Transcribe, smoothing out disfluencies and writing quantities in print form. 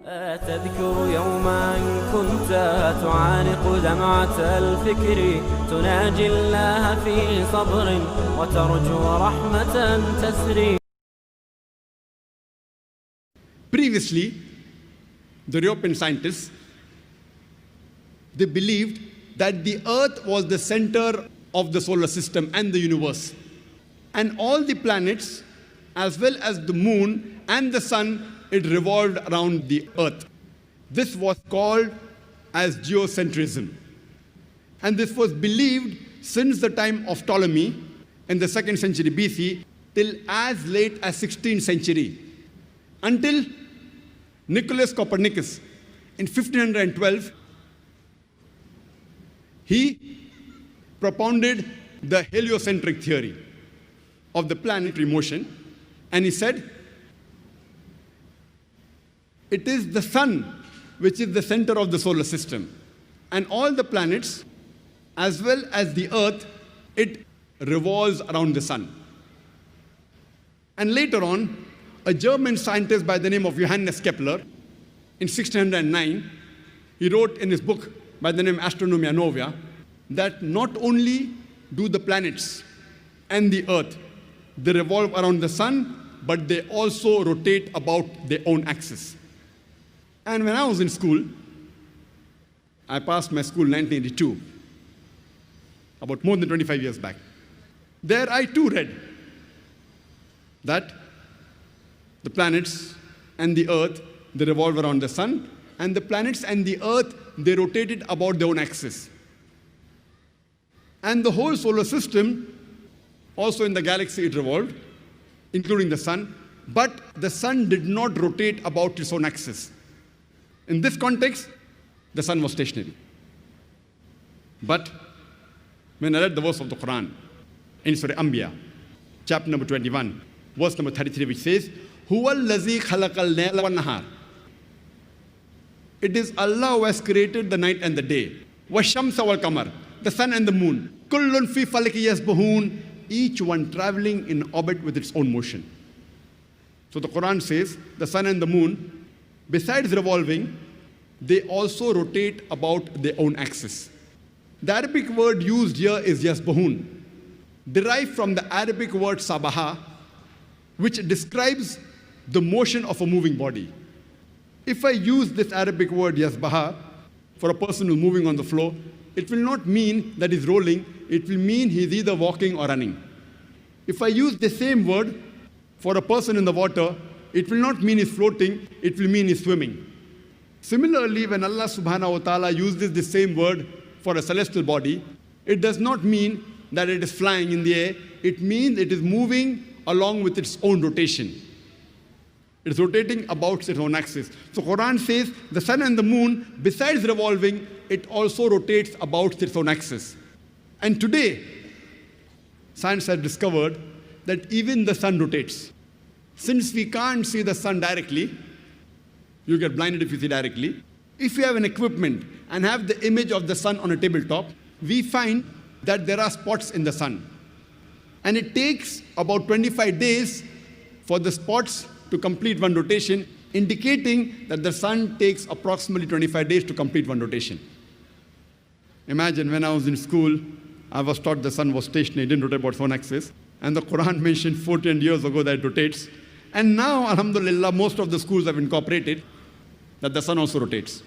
تذكر يوما كنت تعانق دمعة الفكر تناجي الله في صبر وترجو رحمة تسري. Previously, the European scientists, they believed that the Earth was the center of the solar system and the universe. And all the planets, as well as the moon and the sun, it revolved around the Earth. This was called as geocentrism. And this was believed since the time of Ptolemy in the 2nd century BC till as late as 16th century. Until Nicolaus Copernicus in 1512, he propounded the heliocentric theory of the planetary motion, and he said, it is the sun which is the center of the solar system, and all the planets, as well as the Earth, it revolves around the sun. And later on, a German scientist by the name of Johannes Kepler, in 1609, he wrote in his book by the name Astronomia Novia that not only do the planets and the Earth, they revolve around the sun, but they also rotate about their own axis. And when I was in school, I passed my school in 1982, about more than 25 years back. There I too read that the planets and the Earth, they revolve around the sun, and the planets and the Earth, they rotated about their own axis. And the whole solar system, also in the galaxy, it revolved, including the sun, but the sun did not rotate about its own axis. In this context, the sun was stationary. But when I read the verse of the Quran in Surah Anbiya, chapter number 21, verse number 33, which says, Huwa allazi khalaqal layla wan nahar. It is Allah who has created the night and the day. Washamsa wal qamar, the sun and the moon. Kullun fi falaki yasbahun, each one traveling in orbit with its own motion. So the Quran says the sun and the moon, besides revolving, they also rotate about their own axis. The Arabic word used here is yasbahun, derived from the Arabic word sabaha, which describes the motion of a moving body. If I use this Arabic word yasbaha for a person who's moving on the floor, it will not mean that he's rolling, it will mean he's either walking or running. If I use the same word for a person in the water, it will not mean he's floating, it will mean he's swimming. Similarly, when Allah subhanahu wa ta'ala uses the same word for a celestial body, it does not mean that it is flying in the air, it means it is moving along with its own rotation. It is rotating about its own axis. So Quran says the sun and the moon, besides revolving, it also rotates about its own axis. And today, science has discovered that even the sun rotates. Since we can't see the sun directly, you get blinded if you see directly. If you have an equipment and have the image of the sun on a tabletop, we find that there are spots in the sun. And it takes about 25 days for the spots to complete one rotation, indicating that the sun takes approximately 25 days to complete one rotation. Imagine when I was in school, I was taught the sun was stationary, it didn't rotate about its own axis. And the Quran mentioned 14 years ago that it rotates. And now, alhamdulillah, most of the schools have incorporated that the sun also rotates.